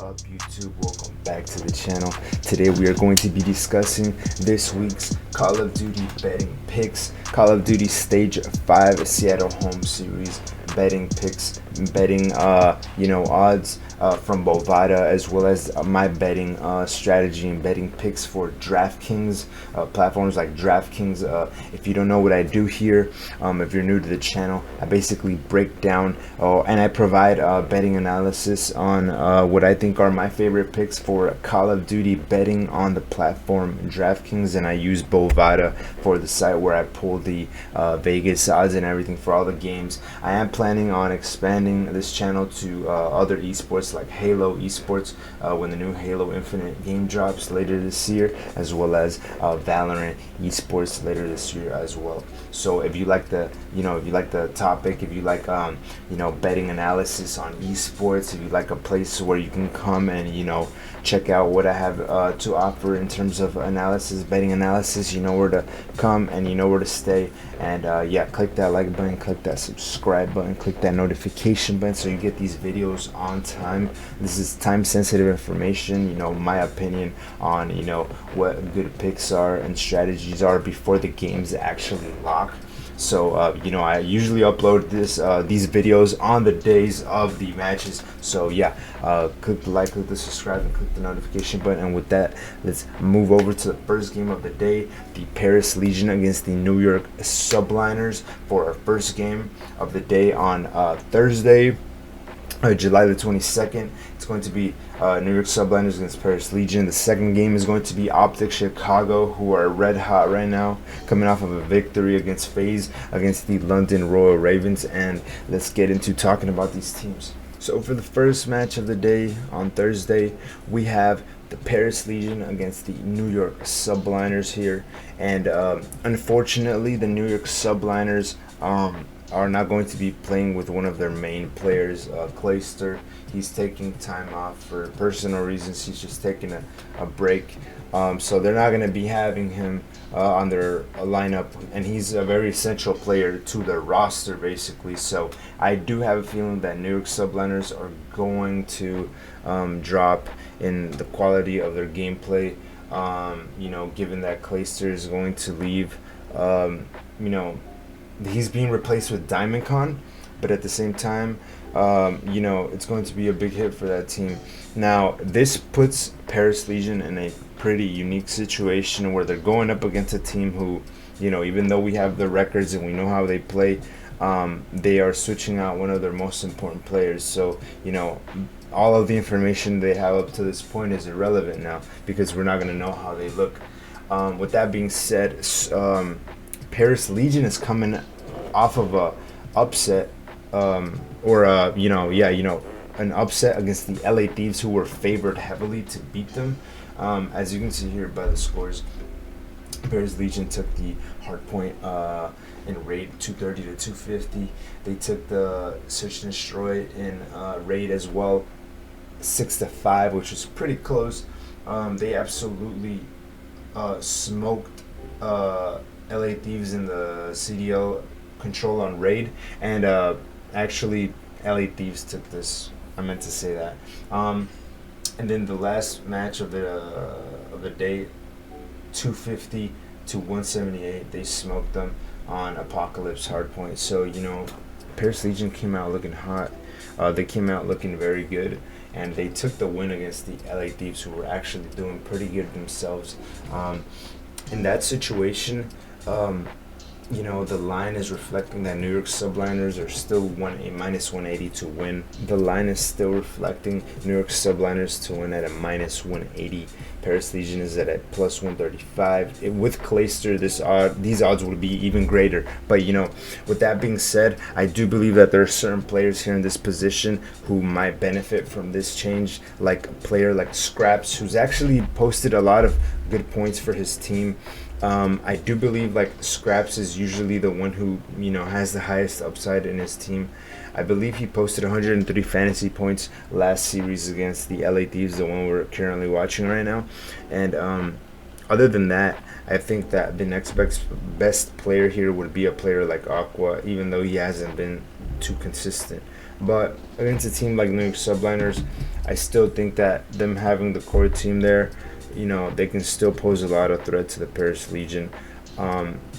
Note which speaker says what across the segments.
Speaker 1: up, YouTube? Welcome back to the channel. Today we are going to be discussing this week's Call of Duty betting picks, Call of Duty Stage 5 Seattle Home Series betting picks, betting odds from Bovada, as well as my betting strategy and betting picks for Draftkings, platforms like Draftkings. If you don't know what I do here, if you're new to the channel, I basically break down and I provide betting analysis on what I think are my favorite picks for Call of Duty betting on the platform Draftkings, and I use Bovada for the site where I pull the Vegas odds and everything for all the games. I am planning on expanding this channel to other esports like Halo esports when the new Halo Infinite game drops later this year, as well as Valorant esports later this year as well. So if you like the topic, if you like betting analysis on esports, if you like a place where you can come and check out what I have to offer in terms of analysis, betting analysis, you know where to come and you know where to stay. And yeah, click that like button, click that subscribe button, click that notification button so you get these videos on time. This is time sensitive information, my opinion on what good picks are and strategies are before the games actually lock. So I usually upload these videos on the days of the matches. So yeah, click the like, click the subscribe, and click the notification button. And with that, let's move over to the first game of the day, the Paris Legion against the New York Subliners, for our first game of the day on Thursday, July the 22nd. It's going to be New York Subliners against Paris Legion. The second game is going to be Optic Chicago, who are red hot right now, coming off of a victory against FaZe against the London Royal Ravens. And let's get into talking about these teams. So for the first match of the day on Thursday, we have the Paris Legion against the New York Subliners here. And unfortunately, the New York Subliners are not going to be playing with one of their main players, Clayster. He's taking time off for personal reasons. He's just taking a break. So they're not going to be having him on their lineup, and he's a very essential player to their roster, basically. So I do have a feeling that New York Subliners are going to drop in the quality of their gameplay, given that Clayster is going to leave. He's being replaced with DiamondCon, but at the same time, it's going to be a big hit for that team. Now, this puts Paris Legion in a pretty unique situation where they're going up against a team who, even though we have the records and we know how they play, they are switching out one of their most important players. So, all of the information they have up to this point is irrelevant now because we're not going to know how they look. With that being said, Paris Legion is coming off of a upset, an upset against the LA Thieves, who were favored heavily to beat them. As you can see here by the scores, Paris Legion took the hardpoint in raid 230 to 250. They took the search and destroy in raid as well, 6-5, which was pretty close. They absolutely smoked LA Thieves in the CDL control on raid, and actually LA Thieves took this. I meant to say that. And then the last match of the day, 250 to 178, they smoked them on Apocalypse hardpoint. So Paris Legion came out looking hot. They came out looking very good, and they took the win against the LA Thieves, who were actually doing pretty good themselves. In that situation, the line is reflecting that New York Subliners are still minus 180 to win. The line is still reflecting New York Subliners to win at a minus 180. Paris Legion is at plus 135. With Clayster, these odds would be even greater. But with that being said, I do believe that there are certain players here in this position who might benefit from this change, like a player like Scraps, who's actually posted a lot of good points for his team. I do believe Scraps is usually the one who has the highest upside in his team. I believe he posted 103 fantasy points last series against the LA Thieves, the one we're currently watching right now. And other than that, I think that the next best player here would be a player like Aqua, even though he hasn't been too consistent. But against a team like New York Subliners, I still think that them having the core team there, they can still pose a lot of threat to the Paris Legion.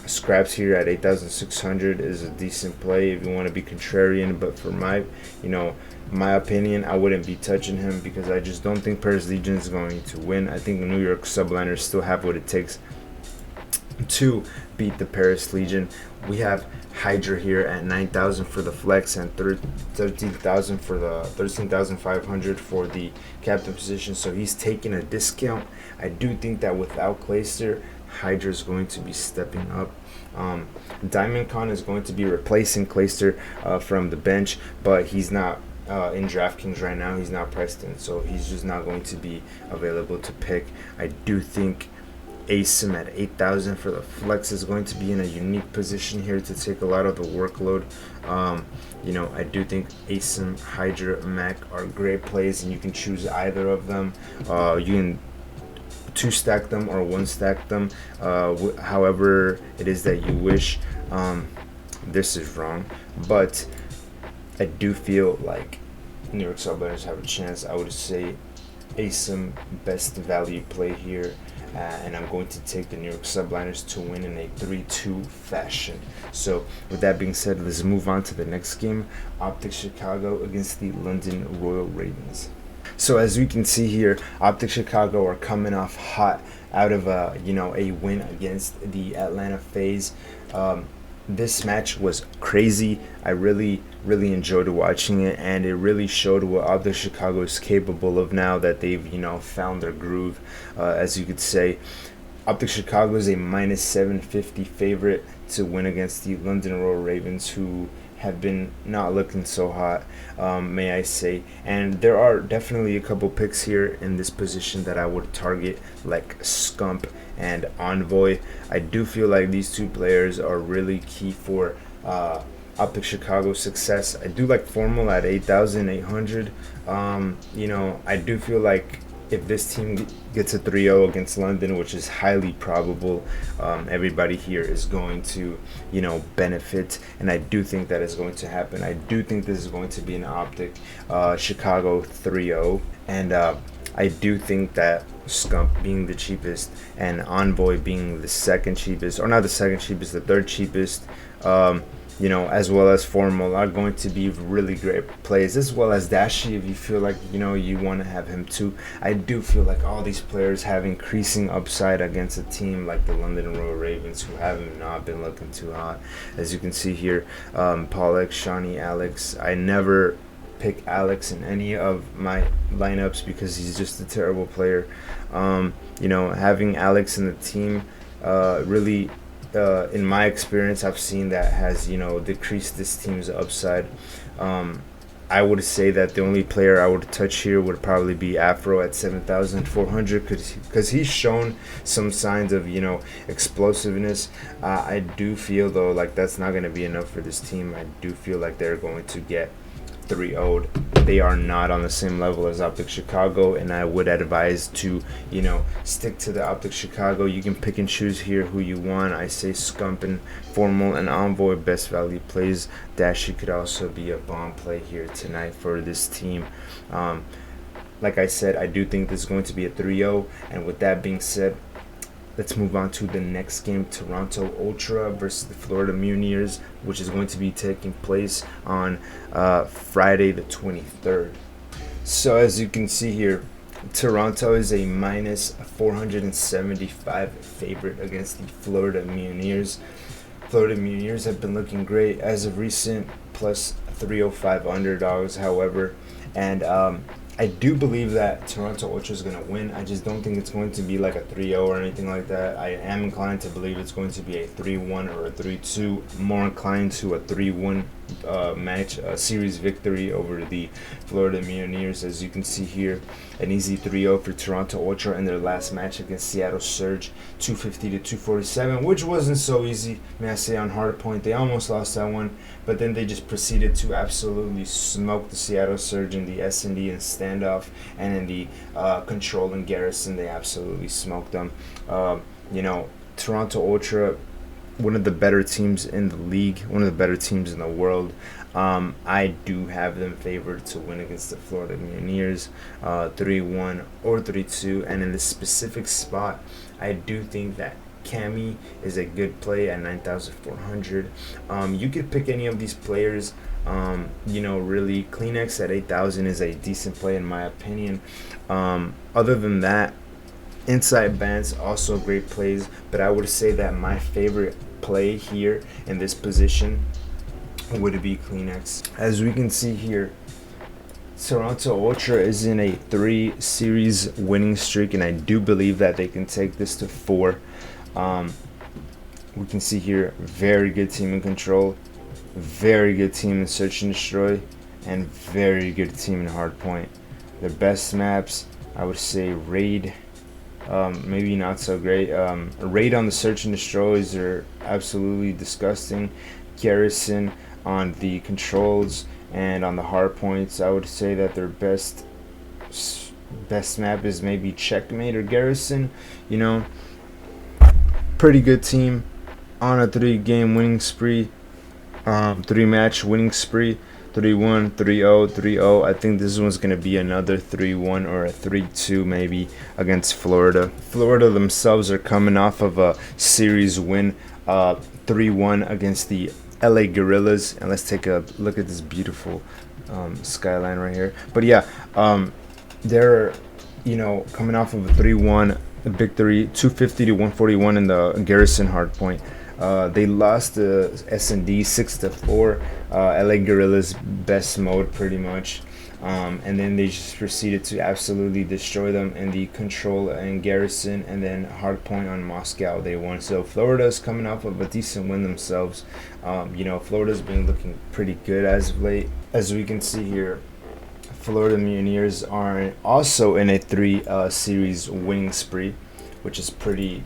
Speaker 1: Scraps here at 8,600 is a decent play if you want to be contrarian, but for my opinion, I wouldn't be touching him because I just don't think Paris Legion is going to win. I think the New York Subliners still have what it takes to beat the Paris Legion. We have Hydra here at 9,000 for the flex and 13,000 for the 13,500 for the captain position. So he's taking a discount. I do think that without Clayster, Hydra is going to be stepping up. Diamond Con is going to be replacing Clayster from the bench, but he's not in Draftkings right now. He's not priced in, so he's just not going to be available to pick. I do think ASIM at 8,000 for the flex is going to be in a unique position here to take a lot of the workload. I do think ASIM, Hydra, Mac are great plays, and you can choose either of them. You can 2-stack them or 1-stack them, however it is that you wish. This is wrong, but I do feel like New York Subliners have a chance. I would say ASIM best value play here. And I'm going to take the New York Subliners to win in a 3-2 fashion. So with that being said, let's move on to the next game. Optic Chicago against the London Royal Ravens. So as we can see here, Optic Chicago are coming off hot out of a win against the Atlanta FaZe. This match was crazy. I really enjoyed watching it, and it really showed what Optic Chicago is capable of now that they've found their groove, as you could say. Optic Chicago is a minus 750 favorite to win against the London Royal Ravens, who have been not looking so hot, may I say. And there are definitely a couple picks here in this position that I would target, like Scump and Envoy. I do feel like these two players are really key for Optic Chicago's success. I do like Formal at 8,800. I do feel like if this team gets a 3-0 against London, which is highly probable, everybody here is going to, benefit, and I do think that is going to happen. I do think this is going to be an Optic Chicago 3-0, and I do think that Scump being the cheapest and Envoy being the second cheapest, or not the second cheapest, the third cheapest, as well as Formal are going to be really great plays, as well as Dashi if you feel like you want to have him too. I do feel like all these players have increasing upside against a team like the London Royal Ravens, who have not been looking too hot. As you can see here, Pollock, Shawnee, Alex. I never pick Alex in any of my lineups because he's just a terrible player. Having Alex in the team really, in my experience, I've seen that has decreased this team's upside. I would say that the only player I would touch here would probably be Afro at 7,400 because he's shown some signs of explosiveness. I do feel though like that's not going to be enough for this team. I do feel like they're going to get 3-0'd. They are not on the same level as Optic Chicago, and I would advise to stick to the Optic Chicago. You can pick and choose here who you want. I say Scump and Formal and Envoy best value plays. Dashi could also be a bomb play here tonight for this team. Like I said, I do think this is going to be a 3-0, and with that being said, let's move on to the next game, Toronto Ultra versus the Florida Muniers, which is going to be taking place on Friday the 23rd. So as you can see here, Toronto is a minus 475 favorite against the Florida Muniers. Florida Muniers have been looking great as of recent, plus 305 underdogs, however, and I do believe that Toronto Ultra is going to win. I just don't think it's going to be like a 3-0 or anything like that. I am inclined to believe it's going to be a 3-1 or a 3-2. More inclined to a 3-1 match, series victory over the Florida Muniers. As you can see here, an easy 3-0 for Toronto Ultra in their last match against Seattle Surge, 250 to 247, which wasn't so easy, may I say, on hardpoint. They almost lost that one, but then they just proceeded to absolutely smoke the Seattle Surge in the S&D and standoff, and in the control and garrison, they absolutely smoked them. Toronto Ultra, one of the better teams in the league, one of the better teams in the world. I do have them favored to win against the Florida Muniers, 3-1 or 3-2. And in this specific spot, I do think that Cami is a good play at 9,400. You could pick any of these players. Really, Kleenex at 8,000 is a decent play in my opinion. Other than that, Inside Bands also great plays, but I would say that my favorite play here in this position would be Kleenex. As we can see here, Toronto Ultra is in a 3-series winning streak, and I do believe that they can take this to 4. We can see here, very good team in control, very good team in search and destroy, and very good team in hardpoint. Their best maps, I would say raid, maybe not so great. Raid on the search and destroys are absolutely disgusting. Garrison on the controls and on the hard points, I would say that their best map is maybe Checkmate or Garrison. Pretty good team on a 3-game winning spree, 3-match winning spree. 3-1, 3-0, 3-0. I think this one's going to be another 3-1 or a 3-2 maybe against Florida. Florida themselves are coming off of a series win, 3-1 against the LA Gorillas. And let's take a look at this beautiful skyline right here. But yeah, they're coming off of a 3-1 victory, 250 to 141 in the Garrison hardpoint. They lost the S&D 6-4. LA Gorillas best mode pretty much, and then they just proceeded to absolutely destroy them in the control and Garrison, and then hardpoint on Moscow they won. So Florida's coming off of a decent win themselves. Florida's been looking pretty good as of late. As we can see here, Florida Muniers are also in a 3-series winning spree, which is pretty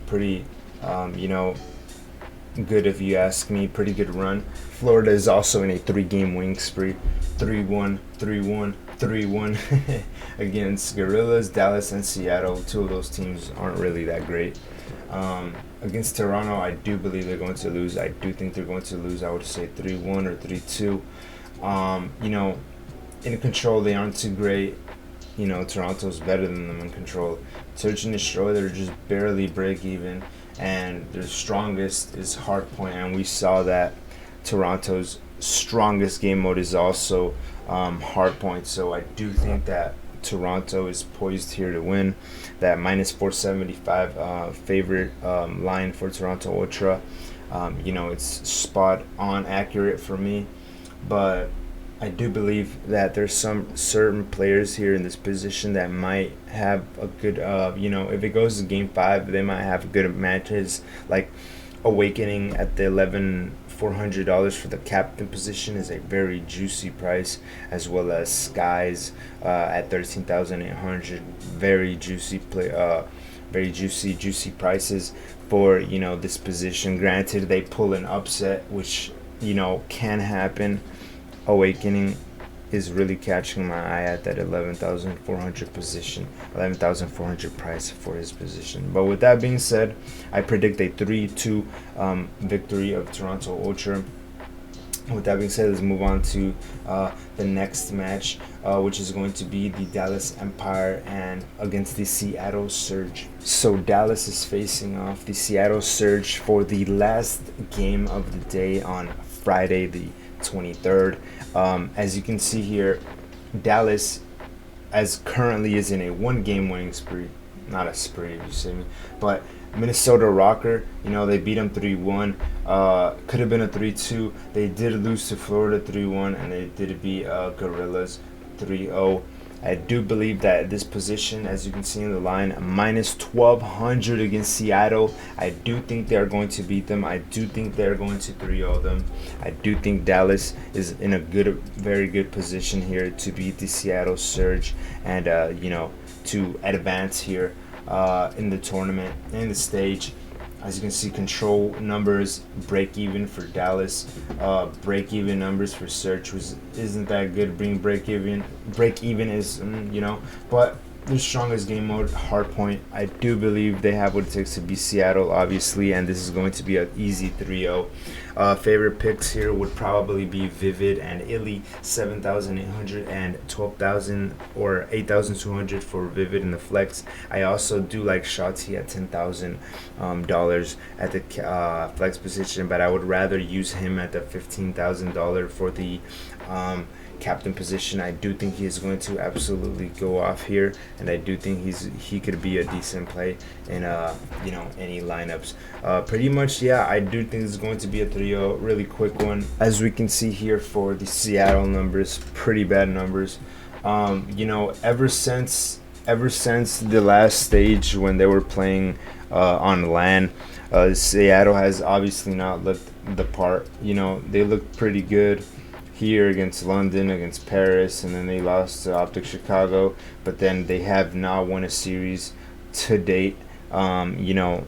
Speaker 1: good if you ask me. Pretty good run. Florida is also in a 3-game winning spree, 3-1, 3-1, 3-1 against Gorillas, Dallas, and Seattle. Two of those teams aren't really that great. Against Toronto, I do believe they're going to lose. I do think they're going to lose. I would say 3-1 or 3-2. In control, they aren't too great. Toronto's better than them in control. Search and destroy, they're just barely break even. And their strongest is hardpoint, and we saw that Toronto's strongest game mode is also hardpoint. So I do think that Toronto is poised here to win. That minus 475 favorite line for Toronto Ultra. It's spot on accurate for me, but I do believe that there's some certain players here in this position that might have a good, if it goes to game 5, they might have good matches. Like Awakening at the $11,400 for the captain position is a very juicy price, as well as Skies at 13,800. Very juicy play, very juicy prices for this position. Granted, they pull an upset, which can happen. Awakening is really catching my eye at that 11,400 position, 11,400 price for his position. But with that being said, I predict a 3-2 victory of Toronto Ultra. With that being said, let's move on to the next match, which is going to be the Dallas Empire and against the Seattle Surge. So Dallas is facing off the Seattle Surge for the last game of the day on Friday the 23rd. As you can see here, Dallas as currently is in a 1-game winning spree. Not a spree, if you see me. But Minnesota Rocker, they beat them 3-1. Could have been a 3-2. They did lose to Florida 3-1, and they did beat Gorillas 3-0. I do believe that this position, as you can see in the line, minus 1,200 against Seattle. I do think they're going to beat them. I do think they're going to 3-0 them. I do think Dallas is in a very good position here to beat the Seattle Surge and, to advance here in the tournament, in the stage. As you can see, control numbers break even for Dallas, break even numbers for Search isn't that good. Break even is but their strongest game mode, hardpoint. I do believe they have what it takes to be Seattle, obviously, and this is going to be an easy 3-0. Favorite picks here would probably be Vivid and Illy, 7,800 and 12,000 or 8,200 for Vivid in the flex. I also do like Shotzi at $10,000 at the flex position, but I would rather use him at the $15,000 for the captain position. I do think he is going to absolutely go off here, and I do think he could be a decent play in any lineups. Pretty much, yeah, I do think it's going to be a 3-0, really quick one. As we can see here for the Seattle numbers, pretty bad numbers. Ever since the last stage when they were playing on LAN, Seattle has obviously not looked the part. They looked pretty good here against London, against Paris, and then they lost to Optic Chicago, but then they have not won a series to date. Octane,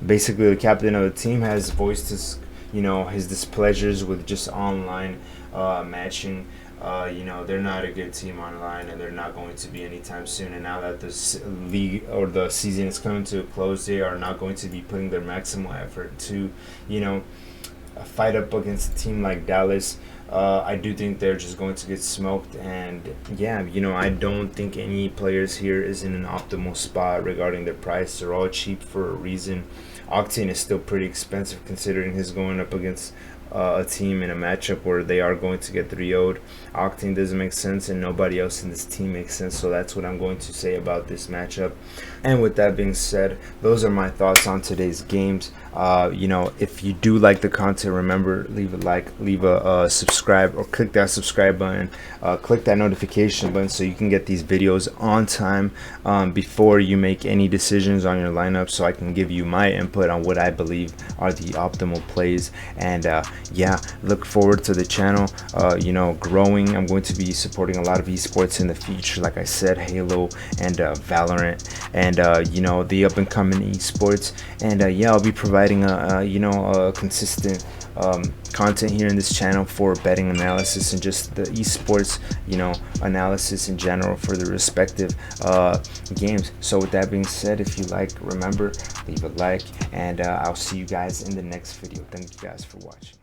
Speaker 1: basically the captain of the team, has voiced his displeasures with just online matching. They're not a good team online, and they're not going to be anytime soon. And now that the league or the season is coming to a close, they are not going to be putting their maximal effort to, fight up against a team like Dallas. I do think they're just going to get smoked, and yeah, I don't think any players here is in an optimal spot regarding their price. They're all cheap for a reason. Octane is still pretty expensive considering he's going up against a team in a matchup where they are going to get 3-0'd. Octane doesn't make sense, and nobody else in this team makes sense, so that's what I'm going to say about this matchup. And with that being said, those are my thoughts on today's games. If you do like the content, remember, leave a like, leave a subscribe, or click that subscribe button, click that notification button so you can get these videos on time before you make any decisions on your lineup, so I can give you my input on what I believe are the optimal plays. And yeah, look forward to the channel growing. I'm going to be supporting a lot of esports in the future, like I said, Halo and Valorant, and the up and coming esports. And yeah, I'll be providing a consistent content here in this channel for betting analysis and just the esports analysis in general for the respective games. So with that being said, if you like, remember, leave a like, and I'll see you guys in the next video. Thank you guys for watching.